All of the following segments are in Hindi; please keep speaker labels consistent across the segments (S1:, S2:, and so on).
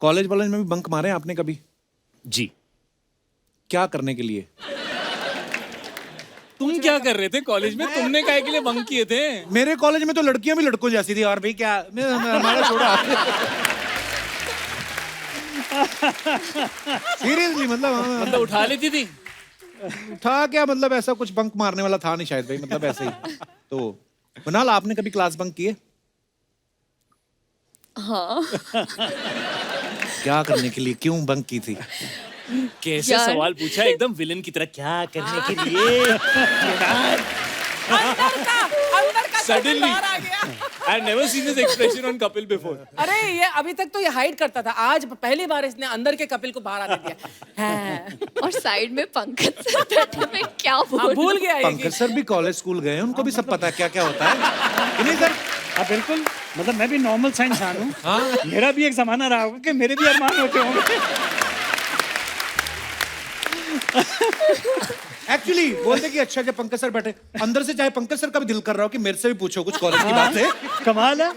S1: कॉलेज वॉलेज में भी बंक मारे हैं आपने कभी?
S2: जी।
S1: क्या करने के लिए?
S2: तुम क्या कर रहे थे कॉलेज में? तुमने काहे के लिए बंक किए थे?
S1: मेरे कॉलेज में तो लड़कियां भी लड़कों जैसी थी। और भाई क्या हमारा छोड़ा। सीरियसली मतलब
S2: उठा लेती थी?
S1: था क्या, मतलब ऐसा कुछ बंक मारने वाला था नहीं शायद भाई, मतलब ऐसे ही। तो कुणाल, आपने कभी क्लास बंक किए?
S3: हाँ।
S1: क्या करने के लिए, क्यों बंक की थी?
S2: कैसे
S3: यार।
S2: सवाल पूछा, एकदम विलन की तरह। क्या करने के लिए? Suddenly,
S4: बाहर आ गया।
S2: I've never seen this expression on Kapil before.
S4: अरे ये अभी तक तो ये हाइड करता था, आज पहली बार इसने अंदर के कपिल को बाहर आने दिया है।
S3: और साइड में पंकज सर बैठे, मैं क्या
S4: भूल गया ये
S1: पंकज सर भी कॉलेज स्कूल गए हैं, उनको भी सब पता है क्या क्या होता है। नहीं सर?
S5: हाँ बिल्कुल, मतलब मैं भी नॉर्मल सा इंसान हूँ। हाँ? मेरा भी एक जमाना रहा होगा कि मेरे भी अरमान होते होंगे।
S1: एक्चुअली बोलते कि अच्छा जब पंकज सर बैठे, अंदर से चाहे पंकज सर का भी दिल कर रहा हो कि मेरे से भी पूछो कुछ कॉलेज की बात है।
S5: कमाल है।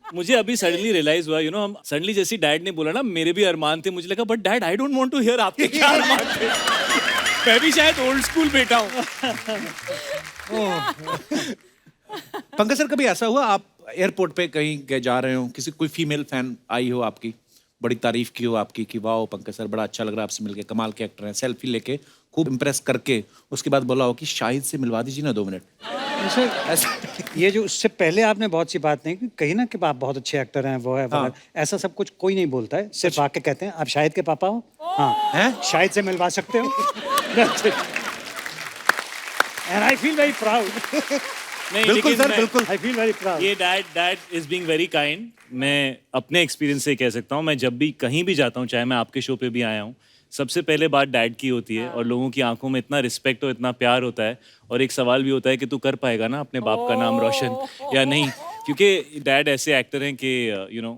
S2: मुझे अभी सडनली रियलाइज हुआ, हम सडनली जैसी डैड ने बोला ना मेरे भी अरमान थे, मुझे लगा but dad I don't want to hear आपके क्या अरमान थे। मैं भी शायद ओल्ड स्कूल बेटा हूँ।
S1: पंकज सर कभी ऐसा हुआ आप एयरपोर्ट पे कहीं जा रहे हो, किसी कोई फीमेल फैन आई हो आपकी, बड़ी तारीफ की हो आपकी कि वाह पंकज सर बड़ा अच्छा लग रहा है आपसे मिलके, कमाल के एक्टर हैं, सेल्फी लेके खूब इंप्रेस करके उसके बाद बोला हो कि शाहिद से मिलवा दीजिए ना 2 मिनट?
S5: ऐसा ये जो उससे पहले आपने बहुत सी बात नहीं की, कही ना कि आप बहुत अच्छे एक्टर हैं, वो है वो है। ऐसा सब कुछ कोई नहीं बोलता है, सिर्फ आके कहते हैं आप शाहिद के पापा हो, हाँ हैं, शाहिद से मिलवा सकते हो। And I feel very proud.
S2: नहीं,
S1: बिल्कुल सर, बिल्कुल।
S5: I feel very proud.
S2: ये dad is being very kind. मैं अपने एक्सपीरियंस से कह सकता हूँ, मैं जब भी कहीं भी जाता हूँ, चाहे मैं आपके शो पे भी आया हूँ, सबसे पहले बात डैड की होती है। और लोगों की आंखों में इतना रिस्पेक्ट और इतना प्यार होता है, और एक सवाल भी होता है कि तू कर पाएगा ना अपने बाप का नाम रोशन या नहीं, क्योंकि डैड ऐसे एक्टर हैं कि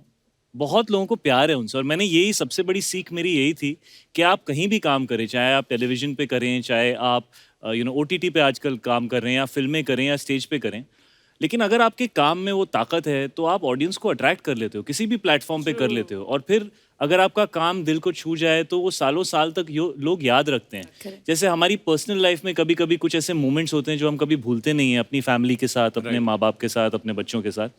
S2: बहुत लोगों को प्यार है उनसे। और मैंने यही सबसे बड़ी सीख मेरी यही थी कि आप कहीं भी काम करें, चाहे आप टेलीविजन पे करें, चाहे आप OTT पे आजकल काम कर रहे हैं, या फिल्में करें या स्टेज पे करें, लेकिन अगर आपके काम में वो ताकत है तो आप ऑडियंस को अट्रैक्ट कर लेते हो, किसी भी प्लेटफॉर्म पे कर लेते हो। और फिर अगर आपका काम दिल को छू जाए तो वो सालों साल तक लोग याद रखते हैं। जैसे हमारी पर्सनल लाइफ में कभी कभी कुछ ऐसे मोमेंट्स होते हैं जो हम कभी भूलते नहीं हैं, अपनी फैमिली के साथ, अपने माँ बाप के साथ, अपने बच्चों के साथ।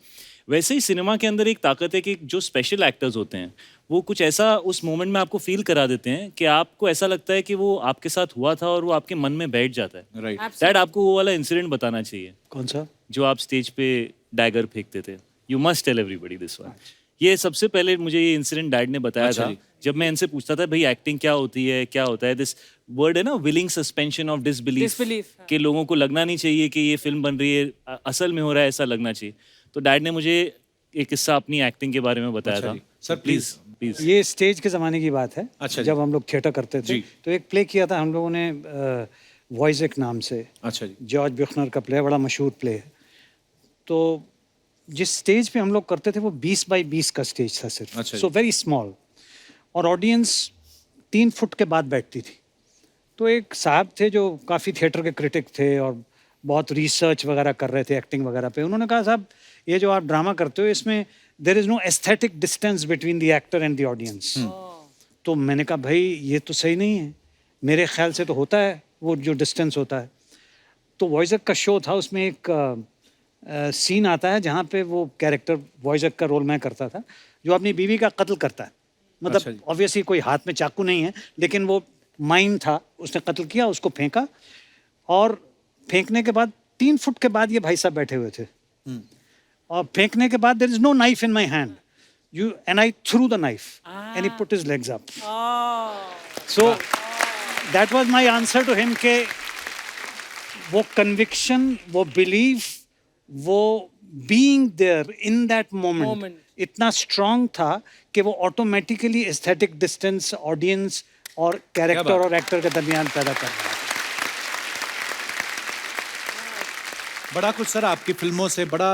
S2: वैसे ही सिनेमा के अंदर एक ताकत है कि जो स्पेशल एक्टर्स होते हैं वो कुछ ऐसा उस मोमेंट में आपको फील करा देते हैं कि आपको ऐसा लगता है कि वो आपके साथ हुआ था और वो आपके मन में बैठ जाता है।
S1: राइट।
S2: डैड, आपको वो वाला इंसिडेंट बताना चाहिए।
S5: कौन सा?
S2: जो आप स्टेज पे डैगर फेंकते थे। You must tell everybody this one. ये सबसे पहले मुझे ये इंसिडेंट डैड ने बताया था। जब मैं इनसे पूछता था भाई एक्टिंग क्या होती है, क्या होता है, दिस वर्ड है ना, विलिंग सस्पेंशन ऑफ डिसबिलीफ, कि लोगों को लगना नहीं चाहिए कि ये फिल्म बन रही है, असल में हो रहा है, ऐसा लगना चाहिए। तो डैड ने मुझे एक किस्सा अपनी एक्टिंग के बारे में बताया था।
S1: Sir please.
S5: ये स्टेज के ज़माने की बात है।
S1: अच्छा,
S5: जब हम लोग थिएटर करते थे तो एक प्ले किया था हम लोगों ने, वॉइज़ेक नाम से।
S1: अच्छा जी।
S5: जॉर्ज ब्यूखनर का प्ले, बड़ा मशहूर प्ले है। तो जिस स्टेज पे हम लोग करते थे वो 20 बाई 20 का स्टेज था सिर्फ।
S1: अच्छा
S5: सो वेरी स्मॉल, और ऑडियंस 3 फुट के बाद बैठती थी। तो एक साहब थे जो काफ़ी थिएटर के क्रिटिक थे और बहुत रिसर्च वगैरह कर रहे थे एक्टिंग वगैरह पे। उन्होंने कहा साहब ये जो आप ड्रामा करते हो इसमें there is no aesthetic distance between the actor and the audience. तो मैंने कहा भाई ये तो सही नहीं है, मेरे ख्याल से तो होता है वो जो डिस्टेंस होता है। तो वॉइज़ेक का शो था, उसमें एक सीन आता है जहाँ पे वो कैरेक्टर, वॉइज़ेक का रोल मैं करता था, जो अपनी बीवी का कत्ल करता है। मतलब ऑब्वियसली कोई हाथ में चाकू नहीं है, लेकिन वो माइन था, उसने कत्ल किया, उसको फेंका, और फेंकने के बाद 3 फुट के बाद ये भाई साहब बैठे हुए थे। और फेंकने के बाद there is no knife in my hand, and I threw the knife and he put his legs up. So that was my answer to him के वो कन्विक्शन, वो बिलीफ, वो being there in that moment इतना स्ट्रांग था कि वो ऑटोमेटिकली एस्थेटिक डिस्टेंस ऑडियंस और कैरेक्टर और एक्टर के दरमियान पैदा कर रहा है।
S1: बड़ा कुछ सर आपकी फिल्मों से, बड़ा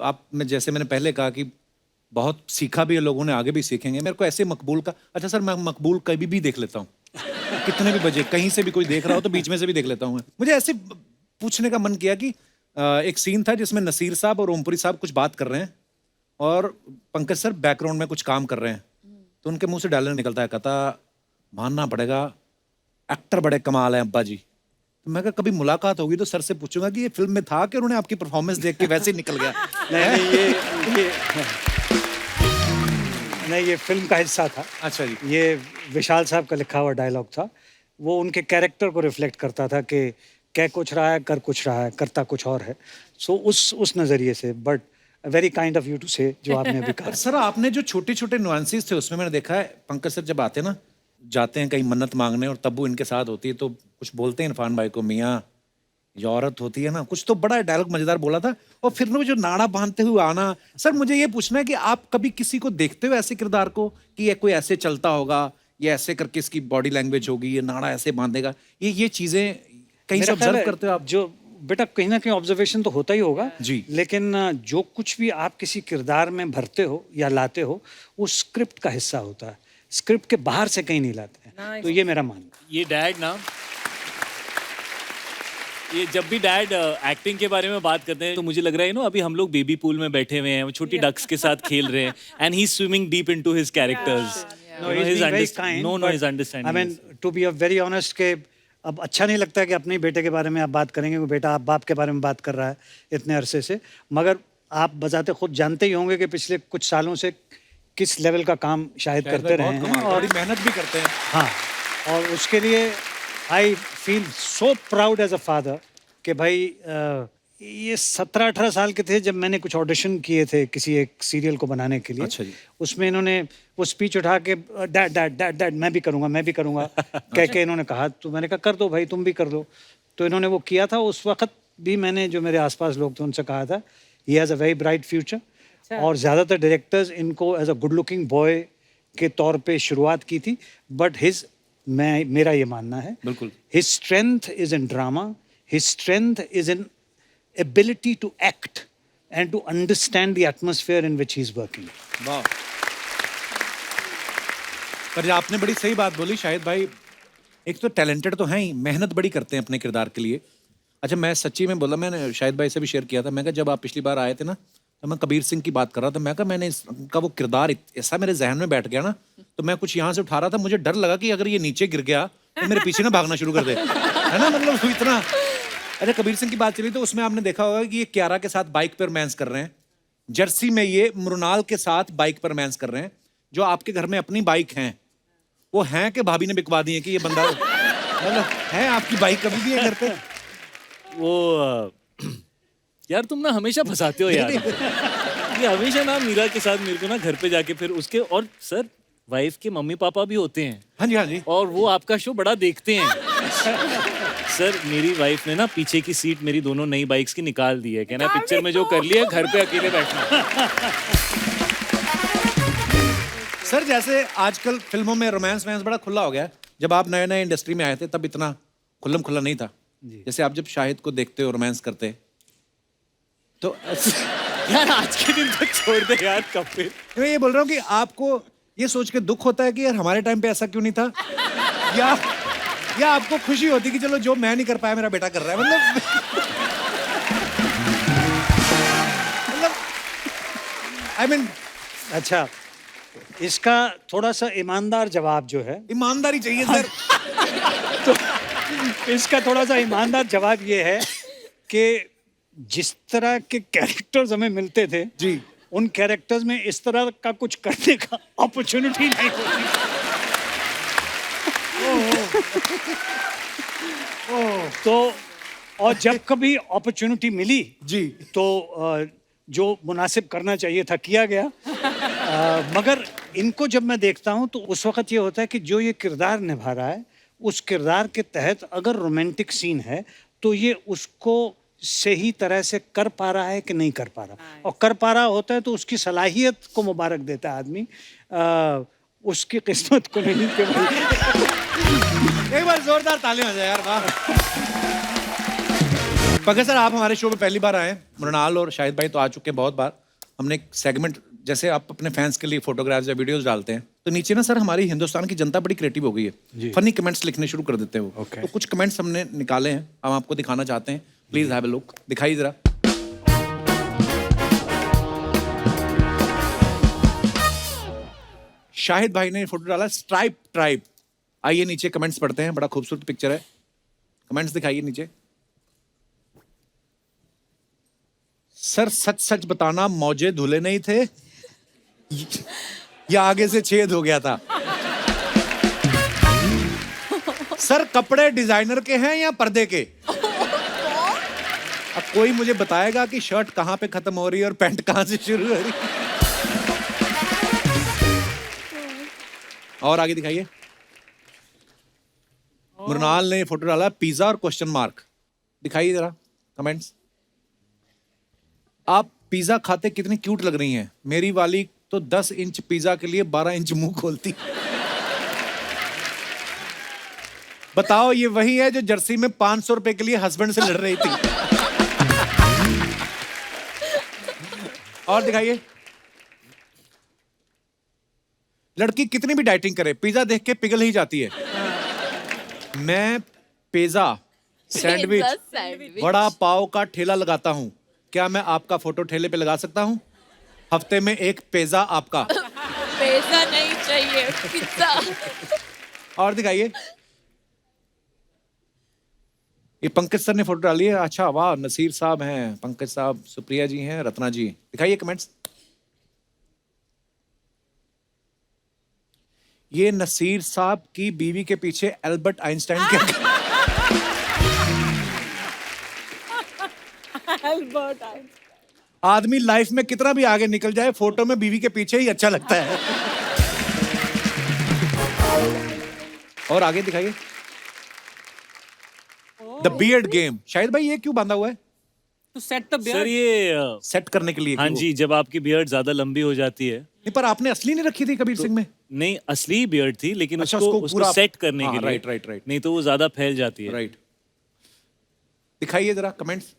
S1: आप में जैसे मैंने पहले कहा कि बहुत सीखा भी है लोगों ने, आगे भी सीखेंगे। मेरे को ऐसे मकबूल का, अच्छा सर मैं मकबूल कभी भी देख लेता हूँ, कितने भी बजे कहीं से भी कोई देख रहा हो तो बीच में से भी देख लेता हूँ। मुझे ऐसे पूछने का मन किया कि एक सीन था जिसमें नसीर साहब और ओमपुरी साहब कुछ बात कर रहे हैं और पंकज सर बैकग्राउंड में कुछ काम कर रहे हैं, तो उनके मुंह से डायलॉग निकलता है, कहता मानना पड़ेगा एक्टर बड़े कमाल हैं अब्बा जी। तो मैं कहा कभी मुलाकात होगी तो सर से पूछूंगा कि ये फिल्म में था कि उन्होंने आपकी परफॉर्मेंस देख के वैसे ही निकल गया।
S5: नहीं, ये फिल्म का हिस्सा था।
S1: अच्छा जी।
S5: ये विशाल साहब का लिखा हुआ डायलॉग था। वो उनके कैरेक्टर को रिफ्लेक्ट करता था कि कह कुछ रहा है, कर कुछ रहा है, करता कुछ और है। सो उस नज़रिए से, but very kind of you to say जो आपने अभी कहा।
S1: पर सर आपने जो छोटे छोटे नुआंसेस थे उसमें मैंने देखा है पंकज सर जब आते हैं ना, जाते हैं कहीं मन्नत मांगने और तब्बू इनके साथ होती है तो कुछ बोलते हैं इरफान भाई को, मियाँ जो औरत होती है ना, कुछ तो बड़ा डायलॉग मजेदार बोला था। और फिर वो जो नाड़ा बांधते हुए आना, सर मुझे ये पूछना है कि आप कभी किसी को देखते हो ऐसे किरदार को कि ये कोई ऐसे चलता होगा, ये ऐसे करके इसकी बॉडी लैंग्वेज होगी, ये नाड़ा ऐसे बांधेगा, ये चीजें कहीं से
S5: मेरा ख्याल
S1: ऑब्जर्व
S5: है,
S1: करते हो आप?
S5: जो बेटा कहीं ना कहीं ऑब्जर्वेशन तो होता ही होगा
S1: जी।
S5: लेकिन जो कुछ भी आप किसी किरदार में भरते हो या लाते हो वो स्क्रिप्ट का हिस्सा होता है, स्क्रिप्ट के बाहर से कहीं नहीं लाते हैं। तो ये मेरा मानना है।
S2: ये डैड ना, ये जब भी डैड एक्टिंग के बारे में बात करते हैं तो मुझे लग रहा है अभी हम लोग बेबी पूल में बैठे हुए हैं, वो छोटी डक्स के साथ खेल रहे हैं and he is swimming deep into his characters.
S5: No, he's being very kind,
S2: no, his
S5: but,
S2: understanding
S5: I mean,
S2: is-
S5: to be very honest के अब अच्छा नहीं लगता कि अपने बेटे के बारे में आप बात करेंगे, क्योंकि बेटा आप बाप के बारे में बात कर रहा है इतने अरसे से। मगर आप बजाते खुद जानते ही होंगे कि पिछले कुछ सालों से किस लेवल का काम शायद करते रहे हैं
S1: और मेहनत भी करते हैं।
S5: हाँ, और उसके लिए I feel so proud as a father कि भाई ये 17-18 साल के थे जब मैंने कुछ ऑडिशन किए थे किसी एक सीरियल को बनाने के लिए।
S1: अच्छा जी।
S5: उसमें इन्होंने वो स्पीच उठा के डैड डैड डैड डैड मैं भी करूँगा कह के इन्होंने कहा, तो मैंने कहा कर दो भाई, तुम भी कर दो। तो इन्होंने वो किया था। उस वक्त भी मैंने जो मेरे आसपास लोग थे उनसे कहा था he has a very bright future. और ज़्यादातर डायरेक्टर्स इनको as a good looking boy के तौर पे शुरुआत की थी, बट मेरा ये मानना है
S1: बिल्कुल,
S5: his strength is in drama, his strength is in ability to act and to understand the atmosphere in which he is working.
S1: वाह। पर आपने बड़ी सही बात बोली शाहिद भाई, एक तो टैलेंटेड तो हैं ही, मेहनत बड़ी करते हैं अपने किरदार के लिए। अच्छा मैं सच्ची में बोला, मैंने शाहिद भाई से भी शेयर किया था, मैं कहा जब आप पिछली बार आए थे ना तो मैं कबीर सिंह की बात कर रहा था, मैं कहा मैंने इसका वो किरदार ऐसा मेरे जहन में बैठ गया ना, तो मैं कुछ यहाँ से उठा रहा था, मुझे डर लगा कि अगर ये नीचे गिर गया तो मेरे पीछे ना भागना शुरू कर दे, है ना, मतलब इतना। अच्छा कबीर सिंह की बात चली तो उसमें आपने देखा होगा कि ये क्यारा के साथ बाइक पर रोमांस कर रहे हैं, जर्सी में ये मृणाल के साथ बाइक पर रोमांस कर रहे हैं। जो आपके घर में अपनी बाइक हैं वो हैं कि भाभी ने बिकवा दी है कि ये बंदा मतलब है आपकी बाइक कभी भी है घर पे?
S2: वो यार तुम ना हमेशा फंसाते हो यार। ये हमेशा ना मीरा के साथ मेरे को ना घर पे जाके फिर उसके, और सर वाइफ के मम्मी पापा भी होते हैं।
S1: हाँ जी, हाँ जी।
S2: और वो आपका शो बड़ा देखते हैं। सर मेरी वाइफ ने ना पीछे की सीट मेरी दोनों नई बाइक्स की निकाल दी है, कहना है पिक्चर में जो कर लिया घर पे अकेले बैठना।
S1: सर जैसे आजकल फिल्मों में रोमांस वैंस बड़ा खुला हो गया है, जब आप नए नए इंडस्ट्री में आए थे तब इतना खुल्लम खुल्ला नहीं था। जैसे आप जब शाहिद को देखते हो रोमांस करते तो
S2: यार आज के दिन तक छोड़ दे यार कपिल।
S1: मैं ये बोल रहा हूँ कि आपको ये सोच के दुख होता है कि यार हमारे टाइम पे ऐसा क्यों नहीं था, या आपको खुशी होती कि चलो जो मैं नहीं कर पाया मेरा बेटा कर रहा है, मतलब आई मीन
S5: अच्छा, इसका थोड़ा सा ईमानदार जवाब जो है,
S1: ईमानदारी चाहिए सर।
S5: तो इसका थोड़ा सा ईमानदार जवाब ये है कि जिस तरह के कैरेक्टर्स हमें मिलते थे
S1: जी,
S5: उन कैरेक्टर्स में इस तरह का कुछ करने का अपॉर्चुनिटी नहीं होती। तो और जब कभी अपॉर्चुनिटी मिली
S1: जी,
S5: तो जो मुनासिब करना चाहिए था किया गया। मगर इनको जब मैं देखता हूँ तो उस वक्त ये होता है कि जो ये किरदार निभा रहा है उस किरदार के तहत अगर रोमांटिक सीन है तो ये उसको सही तरह से कर पा रहा है कि नहीं कर पा रहा, और कर पा रहा होता है तो उसकी सलाहियत को मुबारक देता है आदमी, उसकी किस्मत को नहीं कि
S1: एक बार जोरदार तालियां हो जाए यार, वाह। पंकज सर आप हमारे शो पे पहली बार आए, मृणाल और शाहिद भाई तो आ चुके हैं बहुत बार। हमने एक सेगमेंट, जैसे आप अपने फैंस के लिए फोटोग्राफ्स या वीडियोस डालते हैं तो नीचे ना सर हमारी हिंदुस्तान की जनता बड़ी क्रिएटिव हो गई है, फनी कमेंट्स लिखने शुरू कर देते हो। तो कुछ कमेंट्स हमने निकाले हैं, हम आपको दिखाना चाहते हैं, प्लीज हैव अ लुक, दिखाइए जरा। शाहिद भाई ने फोटो डाला स्ट्राइप ट्राइब। आइए नीचे कमेंट्स पढ़ते हैं, बड़ा खूबसूरत पिक्चर है, कमेंट्स दिखाइए नीचे। सर सच सच बताना, मौजे धुले नहीं थे या आगे से छेद हो गया था? सर कपड़े डिजाइनर के हैं या पर्दे के? अब कोई मुझे बताएगा कि शर्ट कहां पे खत्म हो रही है और पैंट कहां से शुरू हो रही है? और आगे दिखाइए। मृणाल ने फोटो डाला पिज्जा और क्वेश्चन मार्क। दिखाइए जरा कमेंट्स। आप पिज्जा खाते कितनी क्यूट लग रही हैं। मेरी वाली तो 10 इंच पिज्जा के लिए 12 इंच मुंह खोलती। बताओ ये वही है जो जर्सी में 500 रुपए के लिए हस्बैंड से लड़ रही थी। और दिखाइए। लड़की कितनी भी डाइटिंग करे पिज्जा देख के पिघल ही जाती है। मैं pizza sandwich
S3: sandwich
S1: vada pav का ठेला लगाता हूं, क्या मैं आपका फोटो ठेले पे लगा सकता हूं? हफ्ते में एक पिज्जा आपका।
S3: पिज्जा नहीं चाहिए, पिज्जा।
S1: और दिखाइए। ये पंकज सर ने फोटो डाली है। अच्छा वाह, नसीर साहब हैं, पंकज साहब, सुप्रिया जी हैं, रत्ना जी। दिखाइए कमेंट्स। ये नसीर साहब की बीवी के पीछे एल्बर्ट आइंस्टाइन के आदमी लाइफ में कितना भी आगे निकल जाए, फोटो में बीवी के पीछे ही अच्छा लगता है। और आगे दिखाइए। The beard game. शायद भाई ये क्यों बांधा हुआ है?
S4: To set the beard.
S2: Sir ये
S1: सेट करने के लिए
S2: हाँ
S1: कि वो-
S2: जी, जब आपकी बियर्ड ज्यादा लंबी हो जाती है।
S1: नहीं, पर आपने असली नहीं रखी थी कबीर सिंह में?
S2: नहीं, असली बियर्ड थी, लेकिन
S1: अच्छा,
S2: उसको
S1: उसको पूरा-
S2: सेट करने
S1: हाँ,
S2: के लिए।
S1: Right, right, right.
S2: नहीं तो वो ज्यादा फैल जाती है।
S1: राइट। दिखाइए जरा कमेंट्स।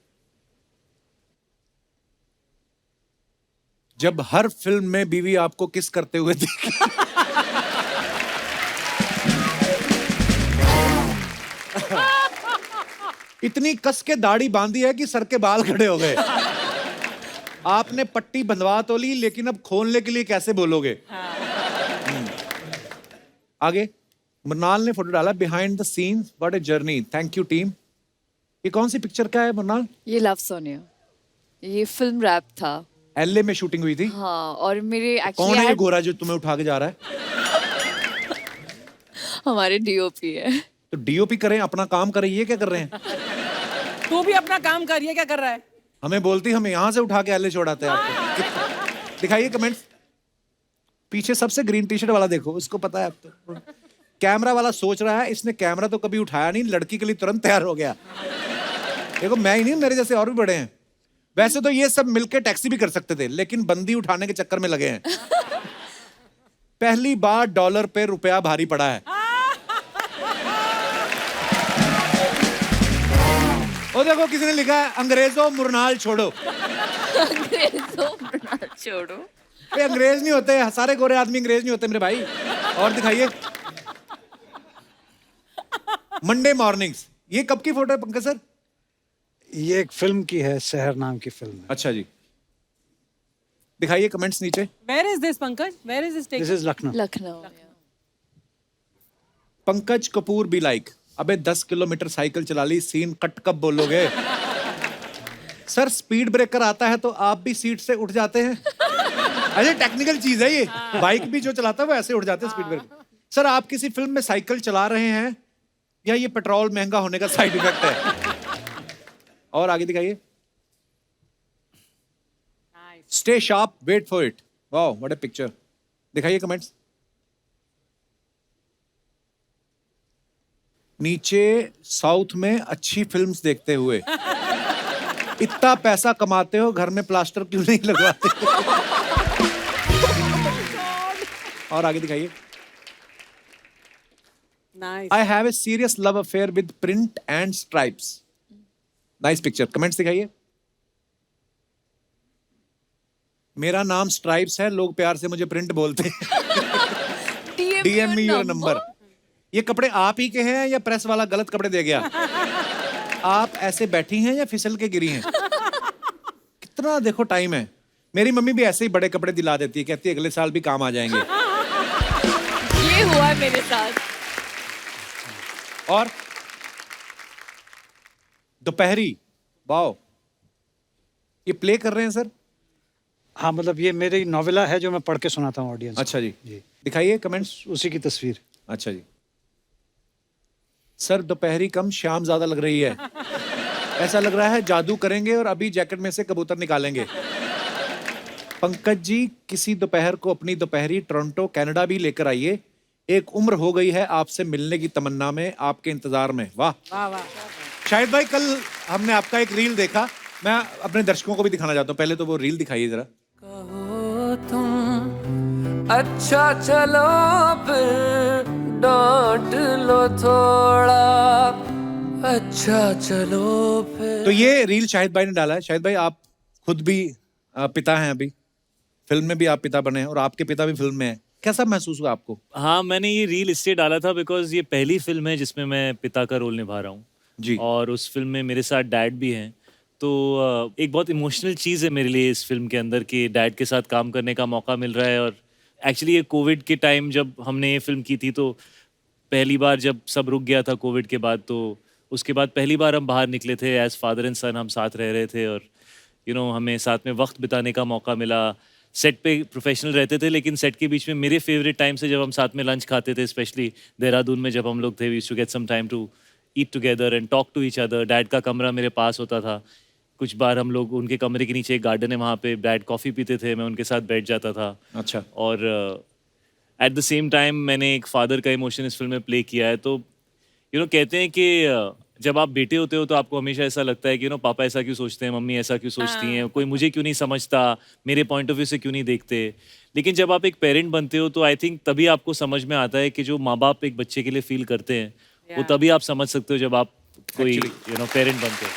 S1: जब हर फिल्म में बीवी आपको किस करते हुए देखी। इतनी कस के दाढ़ी बांधी है कि सर के बाल खड़े हो गए। आपने पट्टी बंधवा तो ली, लेकिन अब खोलने के लिए कैसे बोलोगे? आगे मृणाल ने फोटो डाला behind the scenes what a journey. Thank you team. ये कौन सी पिक्चर का है मृणाल?
S3: ये लव सोनिया, ये फिल्म रैप था।
S1: एलए में शूटिंग हुई थी।
S3: हाँ, और मेरे
S1: कौन है ये
S3: एक्चुअली
S1: गोरा जो तुम्हें उठा के जा रहा है?
S3: हमारे डीओपी है।
S1: तो डीओपी करें, अपना काम करें, ये क्या कर रहे हैं?
S4: तू भी अपना काम कर, ये क्या कर रहा है?
S1: हमें बोलती, हम यहाँ से उठा के एलए छोड़ाते हैं आपको। दिखाइए कमेंट्स। पीछे सबसे ग्रीन टी शर्ट वाला देखो, उसको पता है अब तो। कैमरा वाला सोच रहा है इसने कैमरा तो कभी उठाया नहीं, लड़की के लिए तुरंत तैयार हो गया। देखो मैं ही नहीं, मेरे जैसे और भी बड़े हैं। वैसे तो ये सब मिलके टैक्सी भी कर सकते थे, लेकिन बंदी उठाने के चक्कर में लगे हैं। पहली बार डॉलर पे रुपया भारी पड़ा है। ओ देखो किसी ने लिखा है अंग्रेजों मृणाल छोड़ो।
S3: अंग्रेजों बना छोड़ो।
S1: ये अंग्रेज नहीं होते, सारे गोरे आदमी अंग्रेज नहीं होते मेरे भाई। और दिखाइए मंडे मॉर्निंग्स। ये कब की फोटो है पंकज सर?
S5: ये एक फिल्म की है, शहर नाम की फिल्म है।
S1: अच्छा जी। दिखाइए कमेंट्स नीचे।
S4: Where is this, Pankaj? Where is this taken?
S5: This is Lucknow.
S3: Lucknow.
S1: Pankaj Kapoor be like, अबे 10 किलोमीटर साइकिल चला ली, सीन कट कब बोलोगे? सर स्पीड ब्रेकर आता है तो आप भी सीट से उठ जाते हैं? अरे टेक्निकल चीज है ये, बाइक भी जो चलाता है वो ऐसे उठ जाते हैं स्पीड ब्रेकर। सर आप किसी फिल्म में साइकिल चला रहे हैं या ये पेट्रोल महंगा होने का साइड इफेक्ट है? और आगे दिखाइए। Stay sharp, wait for it. Wow what a picture. दिखाइए कमेंट्स। नीचे साउथ में अच्छी फिल्म्स देखते हुए, इतना पैसा कमाते हो, घर में प्लास्टर क्यों नहीं लगवाते? और आगे दिखाइए।
S4: Nice.
S1: I have a serious love affair with print and stripes. Nice picture. Comments दिखाइए। मेरा नाम स्ट्राइप्स है, लोग प्यार से मुझे प्रिंट बोलते हैं। DM me your number. ये कपड़े आप ही के हैं या प्रेस वाला गलत कपड़े दे गया? आप ऐसे बैठी हैं या फिसल के गिरी हैं? कितना देखो टाइम है। मेरी मम्मी भी ऐसे ही बड़े कपड़े दिला देती है, कहती है अगले साल भी काम आ जाएंगे।
S3: है मेरे साथ।
S1: और दोपहरी, वाओ, ये प्ले कर रहे हैं सर?
S5: हाँ मतलब ये मेरी नॉवेला है जो मैं पढ़ के सुनाता हूँ ऑडियंस
S1: अच्छा जी,
S5: जी
S1: दिखाइए कमेंट्स।
S5: उसी की तस्वीर।
S1: अच्छा जी। सर दोपहरी कम शाम ज्यादा लग रही है। ऐसा लग रहा है जादू करेंगे और अभी जैकेट में से कबूतर निकालेंगे। पंकज जी, किसी दोपहर को अपनी दोपहरी टोरंटो कनाडा भी लेकर आइए। एक उम्र हो गई है आपसे मिलने की तमन्ना में, आपके इंतजार में। वाह
S4: वाह वाह।
S1: शाहिद भाई, कल हमने आपका एक रील देखा, मैं अपने दर्शकों को भी दिखाना चाहता हूँ। पहले तो वो रील दिखाइए जरा।
S6: कहो तुम अच्छा चलो फिर डांट लो थोड़ा, अच्छा चलो फिर।
S1: तो ये रील शाहिद भाई ने डाला है। शाहिद भाई, आप खुद भी पिता हैं, अभी फिल्म में भी आप पिता बने हैं और आपके पिता भी फिल्म में हैं। कैसा महसूस हुआ आपको?
S2: हाँ, मैंने ये रील इसलिए डाला था बिकॉज ये पहली फिल्म है जिसमें मैं पिता का रोल निभा रहा हूँ
S1: जी।
S2: और उस फिल्म में मेरे साथ डैड भी हैं। तो एक बहुत इमोशनल चीज़ है मेरे लिए इस फिल्म के अंदर कि डैड के साथ काम करने का मौका मिल रहा है। और एक्चुअली ये कोविड के टाइम जब हमने ये फिल्म की थी तो पहली बार जब सब रुक गया था कोविड के बाद, तो उसके बाद पहली बार हम बाहर निकले थे एज फादर एंड सन, हम साथ रह रहे थे और हमें साथ में वक्त बिताने का मौका मिला। सेट पे प्रोफेशनल रहते थे लेकिन सेट के बीच में मेरे फेवरेट टाइम से जब हम साथ में लंच खाते थे, स्पेशली देहरादून में जब हम लोग थे, we used to get some time to eat together and talk to each other. Dad का कमरा मेरे पास होता था, कुछ बार हम लोग उनके कमरे के नीचे एक गार्डन है, वहाँ पे डैड कॉफ़ी पीते थे, मैं उनके साथ बैठ जाता था।
S1: अच्छा।
S2: और एट द सेम टाइम मैंने एक फादर का इमोशन इस फिल्म में प्ले किया है। तो कहते हैं कि जब आप बेटे होते हो तो आपको हमेशा ऐसा लगता है कि पापा ऐसा क्यों सोचते हैं, मम्मी ऐसा क्यों सोचती हैं, कोई मुझे क्यों नहीं समझता, मेरे पॉइंट ऑफ व्यू से क्यों नहीं देखते। लेकिन जब आप एक पेरेंट बनते हो तो आई थिंक तभी आपको समझ में आता है कि जो माँ बाप एक बच्चे के लिए फील करते हैं वो तभी आप समझ सकते हो जब आप कोई पेरेंट बनते हो।